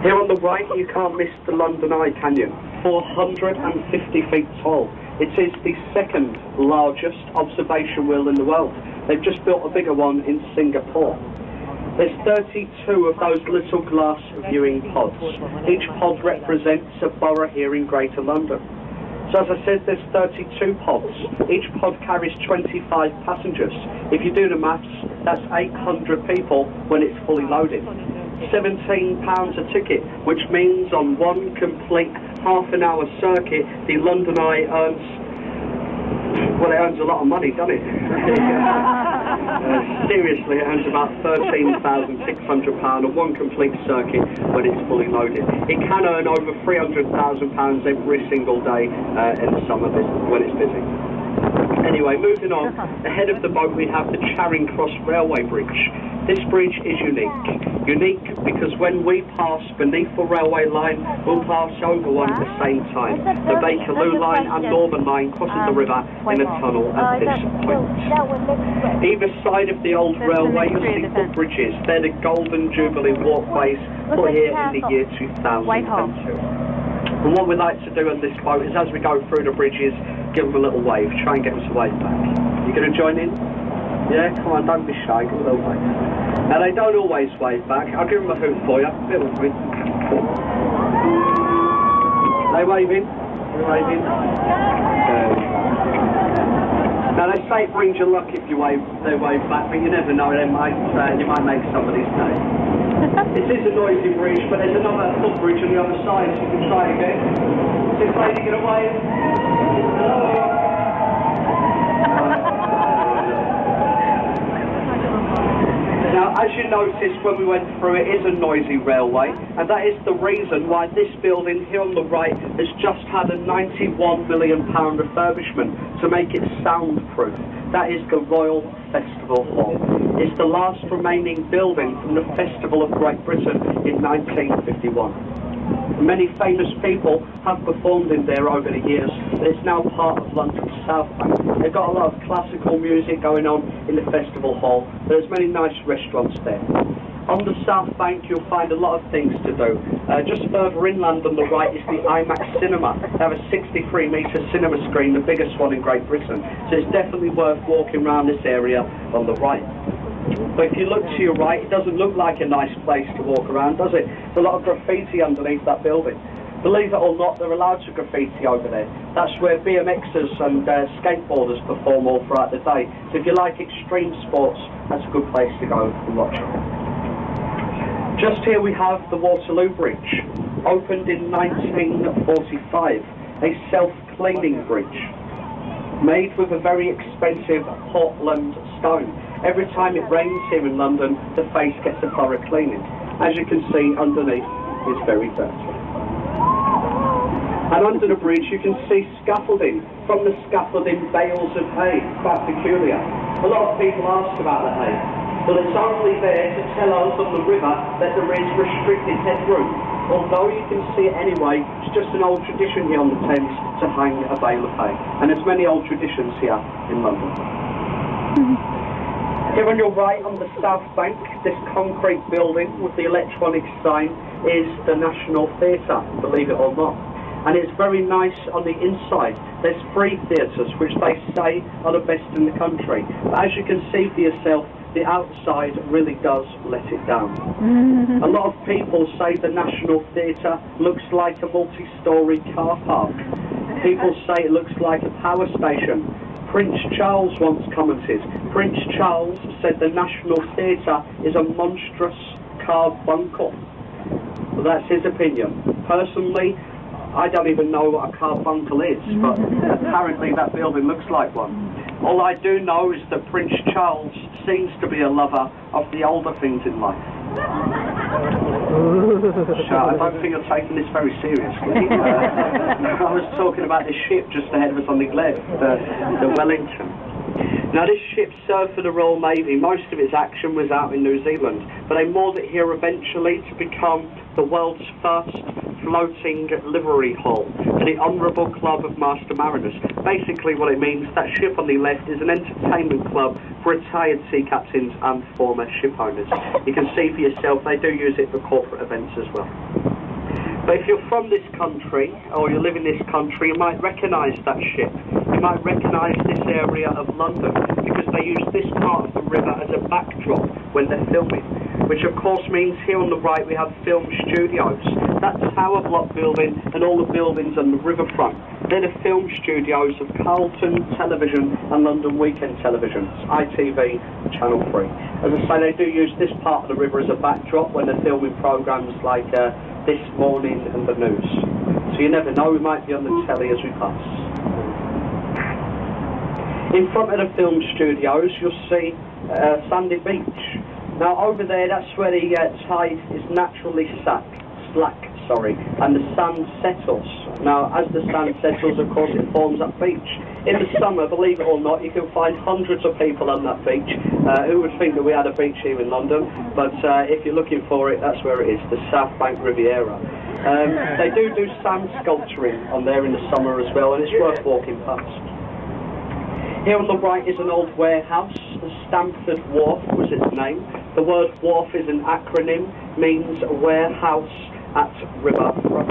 Here on the right, you can't miss the London Eye, can you? 450 feet tall. It is the second largest observation wheel in the world. They've just built a bigger one in Singapore. There's 32 of those little glass viewing pods. Each pod represents a borough here in Greater London. So as I said, there's 32 pods. Each pod carries 25 passengers. If you do the maths, that's 800 people when it's fully loaded. £17 a ticket, which means on one complete half-an-hour circuit, the London Eye earns, well, it earns a lot of money, doesn't it? Seriously, it earns about £13,600 on one complete circuit when it's fully loaded. It can earn over £300,000 every single day in the summer when it's busy. Anyway, moving on, ahead of the boat we have the Charing Cross Railway Bridge. This bridge is unique. Unique because when we pass beneath the railway line, we'll pass over one at the same time. The Bakerloo line and Northern line crosses the river in a tunnel at this point. Either side of the old railway you'll see footbridges. They're the Golden Jubilee walkways put here in the year 2002. And what we like to do on this boat is as we go through the bridges, give them a little wave, try and get them to wave back. You going to join in? Yeah, come on, don't be shy, give them a little wave. Now they don't always wave back, I'll give them a hoot for you, bear with me. They waving? They waving? Now they say it brings you luck if you they wave back, but you never know, you might make somebody's day. This is a noisy bridge, but there's another footbridge on the other side, so you can try again. Is this lady going to wave? Hello? Now, as you noticed when we went through, it is a noisy railway, and that is the reason why this building here on the right has just had a £91 million refurbishment to make it soundproof. That is the Royal Festival Hall. It's the last remaining building from the Festival of Great Britain in 1951. Many famous people have performed in there over the years, and it's now part of London's South Bank. They've got a lot of classical music going on in the Festival Hall. There's many nice restaurants there. On the South Bank you'll find a lot of things to do. Just further inland on the right is the IMAX cinema. They have a 63-metre cinema screen, the biggest one in Great Britain. So it's definitely worth walking around this area on the right. But if you look to your right, it doesn't look like a nice place to walk around, does it? There's a lot of graffiti underneath that building. Believe it or not, there are loads of graffiti over there. That's where BMXers and skateboarders perform all throughout the day. So if you like extreme sports, that's a good place to go and watch it. Just here we have the Waterloo Bridge, opened in 1945, a self-cleaning bridge, made with a very expensive Portland stone. Every time it rains here in London, the face gets a thorough cleaning. As you can see, underneath is very dirty. And under the bridge you can see scaffolding. From the scaffolding, bales of hay, quite peculiar. A lot of people ask about the hay. Well, it's only there to tell us on the river that there is restricted headroom. Although you can see it anyway, it's just an old tradition here on the Thames to hang a bale of hay. And there's many old traditions here in London. Here on your right, on the South Bank, this concrete building with the electronic sign is the National Theatre, believe it or not. And it's very nice on the inside. There's 3 theatres, which they say are the best in the country. But as you can see for yourself, the outside really does let it down. A lot of people say the National Theatre looks like a multi-storey car park. People say it looks like a power station. Prince Charles once commented. Prince Charles said the National Theatre is a monstrous carbuncle. Well, that's his opinion. Personally, I don't even know what a carbuncle is, but apparently that building looks like one. All I do know is that Prince Charles seems to be a lover of the older things in life. So I don't think you're taking this very seriously. I was talking about this ship just ahead of us on the left, the Wellington. Now this ship served for the Royal Navy. Most of its action was out in New Zealand, but they moored it here eventually to become the world's first floating livery hall for the Honourable Club of Master Mariners. Basically what it means, that ship on the left is an entertainment club for retired sea captains and former ship owners. You can see for yourself, they do use it for corporate events as well. But if you're from this country, or you live in this country, you might recognise that ship. You might recognise this area of London, because they use this part of the river as a backdrop when they're filming. Which of course means here on the right we have film studios. That tower block building and all the buildings on the riverfront. They're the film studios of Carlton Television and London Weekend Television, ITV, Channel 3. As I say, they do use this part of the river as a backdrop when they're filming programmes like This Morning and the News. So you never know, we might be on the telly as we pass. In front of the film studios you'll see Sandy Beach. Now over there, that's where the tide is naturally slack, and the sand settles. Now as the sand settles, of course, it forms that beach. In the summer, believe it or not, you can find hundreds of people on that beach. Who would think that we had a beach here in London? But if you're looking for it, that's where it is, the South Bank Riviera. They do sand sculpturing on there in the summer as well, and it's worth walking past. Here on the right is an old warehouse. The Stamford Wharf was its name. The word wharf is an acronym, means warehouse at riverfront.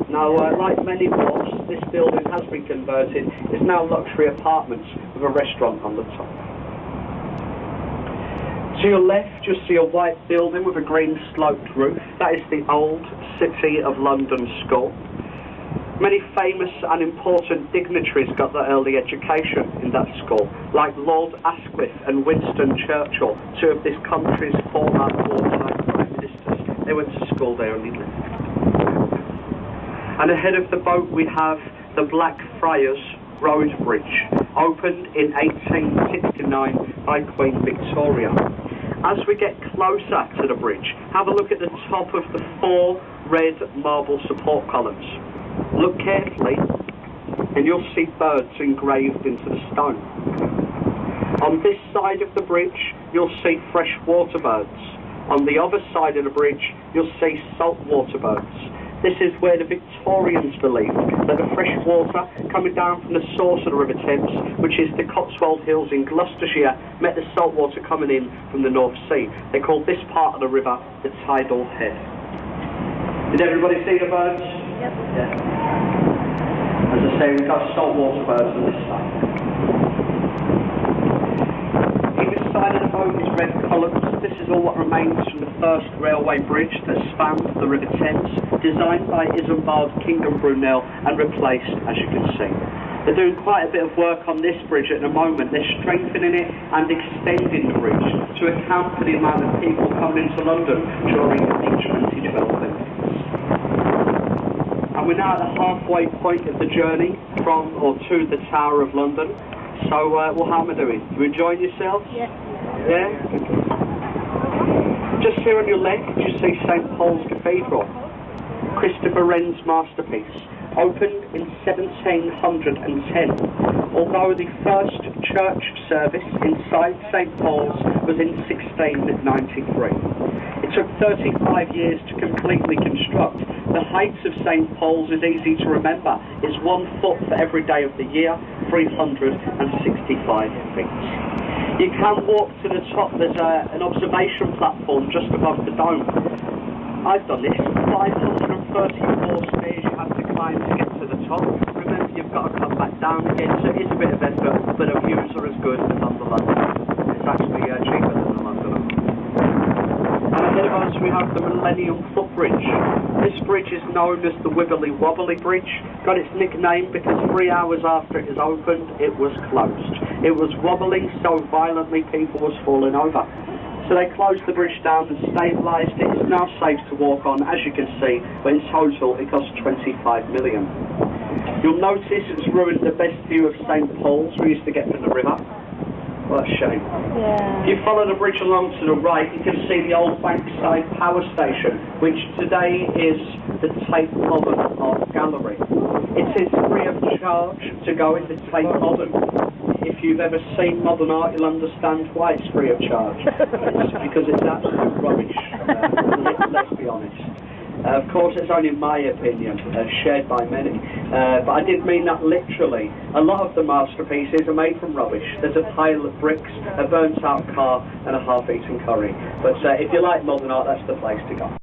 Now, like many wharfs, this building has been converted. It's now luxury apartments with a restaurant on the top. To your left, you'll see a white building with a green sloped roof. That is the old City of London School. Many famous and important dignitaries got their early education in that school, like Lord Asquith and Winston Churchill, two of this country's former wartime prime ministers. They went to school there and they lived. And ahead of the boat we have the Blackfriars Road Bridge, opened in 1869 by Queen Victoria. As we get closer to the bridge, have a look at the top of the 4 red marble support columns. Look carefully and you'll see birds engraved into the stone. On this side of the bridge you'll see freshwater birds. On the other side of the bridge you'll see saltwater birds. This is where the Victorians believed that the fresh water coming down from the source of the River Thames, which is the Cotswold Hills in Gloucestershire, met the salt water coming in from the North Sea. They called this part of the river the tidal head. Did everybody see the birds? Yep. Yeah. As I say, we've got saltwater birds on this side. Either side of the boat is red columns. This is all what remains from the first railway bridge that spanned the River Thames, designed by Isambard King and Brunel and replaced, as you can see. They're doing quite a bit of work on this bridge at the moment. They're strengthening it and extending the bridge to account for the amount of people coming into London during the 2012 Olympics. And we're now at the halfway point of the journey from or to the Tower of London. So, well, how am I doing? You enjoying yourselves? Yes. Yeah? Just here on your left, you see St Paul's Cathedral, Christopher Wren's masterpiece, opened in 1710. Although the first church service inside St Paul's was in 1693. It took 35 years to completely construct. The height of St Paul's is easy to remember. It's 1 foot for every day of the year, 365 feet. You can walk to the top. There's an observation platform just above the dome. I've done this. 534 stairs you have to climb to get to the top. Remember, you've got to come back down again, so it is a bit of effort, but the views are as good as on the London. It's actually cheaper than the London. And ahead of us we have the Millennium Footbridge. This bridge is known as the Wibbly Wobbly Bridge. Got its nickname because 3 hours after it was opened, it was closed. It was wobbling so violently people was falling over. So they closed the bridge down and stabilised it. It's now safe to walk on, as you can see, but in total it cost 25 million. You'll notice it's ruined the best view of St Paul's we used to get from the river. What a shame. Yeah. If you follow the bridge along to the right, you can see the old Bankside Power Station, which today is the Tate Modern Art Gallery. It is free of charge to go into Tate Modern. If you've ever seen modern art, you'll understand why it's free of charge. It's because it's absolute rubbish, let's be honest. Of course, it's only my opinion, shared by many, but I did mean that literally. A lot of the masterpieces are made from rubbish. There's a pile of bricks, a burnt-out car, and a half-eaten curry. But if you like modern art, that's the place to go.